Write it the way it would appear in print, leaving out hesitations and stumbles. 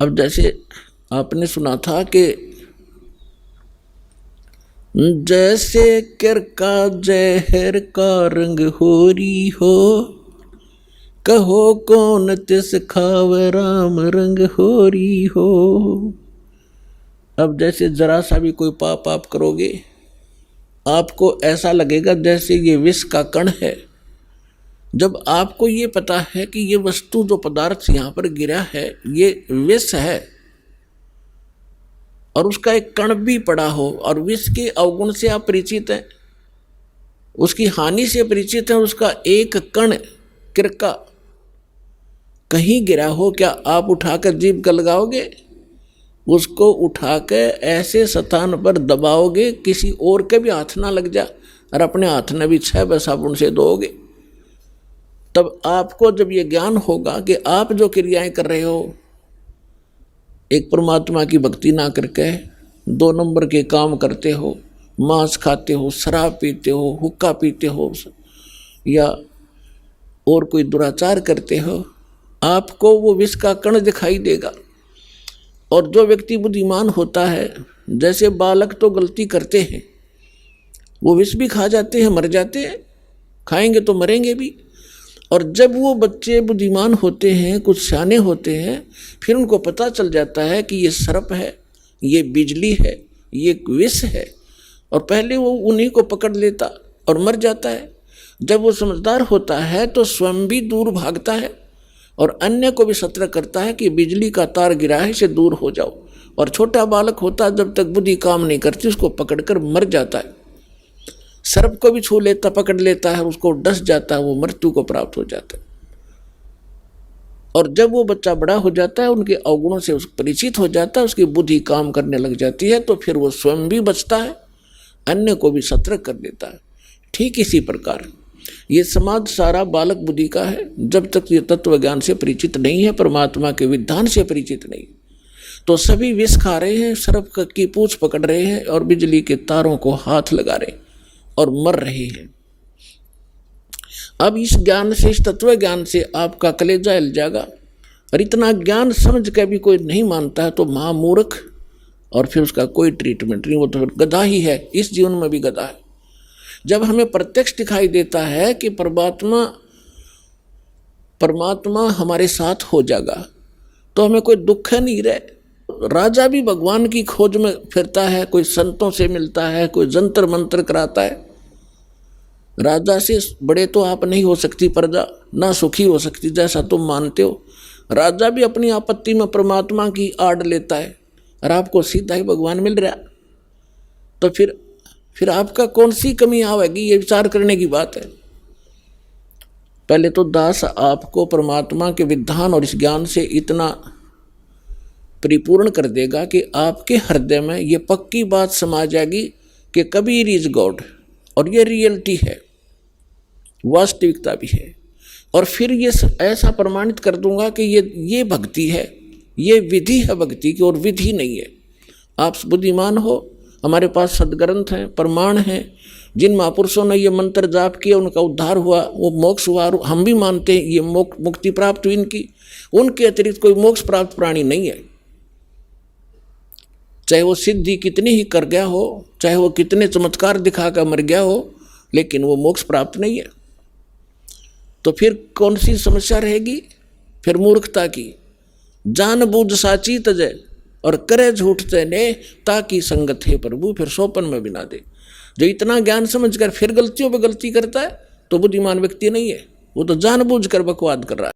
अब जैसे आपने सुना था कि जैसे किरका जहर का रंग होरी हो, कहो कौन तिस खावे राम रंग होरी हो। अब जैसे जरा सा भी कोई पाप आप करोगे, आपको ऐसा लगेगा जैसे ये विष का कण है। जब आपको ये पता है कि ये वस्तु जो पदार्थ यहाँ पर गिरा है ये विष है, और उसका एक कण भी पड़ा हो, और विष के अवगुण से आप परिचित हैं, उसकी हानि से परिचित हैं, उसका एक कण किरका कहीं गिरा हो, क्या आप उठाकर जीभ का लगाओगे? उसको उठाकर ऐसे स्थान पर दबाओगे किसी और के भी हाथ ना लग जा, और अपने हाथ में भी 6 साबुन से धोओगे। तब आपको जब ये ज्ञान होगा कि आप जो क्रियाएं कर रहे हो, एक परमात्मा की भक्ति ना करके 2 नंबर के काम करते हो, मांस खाते हो, शराब पीते हो, हुक्का पीते हो, या और कोई दुराचार करते हो, आपको वो विष का कण दिखाई देगा। और जो व्यक्ति बुद्धिमान होता है, जैसे बालक तो गलती करते हैं, वो विष भी खा जाते हैं, मर जाते हैं, खाएंगे तो मरेंगे भी। और जब वो बच्चे बुद्धिमान होते हैं, कुछ सियाने होते हैं, फिर उनको पता चल जाता है कि ये सर्प है, ये बिजली है, ये विष है, और पहले वो उन्हीं को पकड़ लेता और मर जाता है। जब वो समझदार होता है तो स्वयं भी दूर भागता है और अन्य को भी सतर्क करता है कि बिजली का तार गिरा है, इसे दूर हो जाओ। और छोटा बालक होता है, जब तक बुद्धि काम नहीं करती उसको पकड़कर मर जाता है। सर्प को भी छू लेता, पकड़ लेता है, उसको डस जाता है, वो मृत्यु को प्राप्त हो जाता है। और जब वो बच्चा बड़ा हो जाता है, उनके अवगुणों से परिचित हो जाता है, उसकी बुद्धि काम करने लग जाती है, तो फिर वो स्वयं भी बचता है, अन्य को भी सतर्क कर देता है। ठीक इसी प्रकार ये समाज सारा बालक बुद्धि का है। जब तक ये तत्व ज्ञान से परिचित नहीं है, परमात्मा के विधान से परिचित नहीं, तो सभी विष खा रहे हैं, सर्प की पूंछ पकड़ रहे हैं और बिजली के तारों को हाथ लगा रहे हैं और मर रहे हैं। अब इस ज्ञान से, इस तत्व ज्ञान से आपका कलेजा हिल जाएगा। और इतना ज्ञान समझ के भी कोई नहीं मानता है तो महामूर्ख, और फिर उसका कोई ट्रीटमेंट नहीं, वो तो गधा ही है, इस जीवन में भी गधा है। जब हमें प्रत्यक्ष दिखाई देता है कि परमात्मा हमारे साथ हो जाएगा, तो हमें कोई दुख नहीं रहे। राजा भी भगवान की खोज में फिरता है, कोई संतों से मिलता है, कोई जंतर मंत्र कराता है। राजा से बड़े तो आप नहीं हो सकती प्रजा, ना सुखी हो सकती जैसा तुम मानते हो। राजा भी अपनी आपत्ति में परमात्मा की आड़ लेता है, और आपको सीधा ही भगवान मिल रहा, तो फिर आपका कौन सी कमी आवेगी, ये विचार करने की बात है। पहले तो दास आपको परमात्मा के विधान और इस ज्ञान से इतना परिपूर्ण कर देगा कि आपके हृदय में ये पक्की बात समा जाएगी कि कबीर इज गॉड, और ये रियलिटी है, वास्तविकता भी है। और फिर ये ऐसा प्रमाणित कर दूंगा कि ये भक्ति है, ये विधि है भक्ति की, और विधि नहीं है। आप बुद्धिमान हो, हमारे पास सदग्रंथ हैं, प्रमाण हैं, जिन महापुरुषों ने ये मंत्र जाप किया उनका उद्धार हुआ, वो मोक्ष हुआ, हम भी मानते हैं ये मुक्ति प्राप्त हुई इनकी। उनके अतिरिक्त कोई मोक्ष प्राप्त प्राणी नहीं है। चाहे वो सिद्धि कितनी ही कर गया हो, चाहे वो कितने चमत्कार दिखाकर मर गया हो, लेकिन वो मोक्ष प्राप्त नहीं है। तो फिर कौन सी समस्या रहेगी? फिर मूर्खता की। जान बूझ साची तजय और करे झूठ ने, ताकि संगत है प्रभु, फिर सोपन में भी ना दे। जो इतना ज्ञान समझकर फिर गलतियों पे गलती करता है तो बुद्धिमान व्यक्ति नहीं है, वो तो जानबूझकर बकवाद कर रहा है।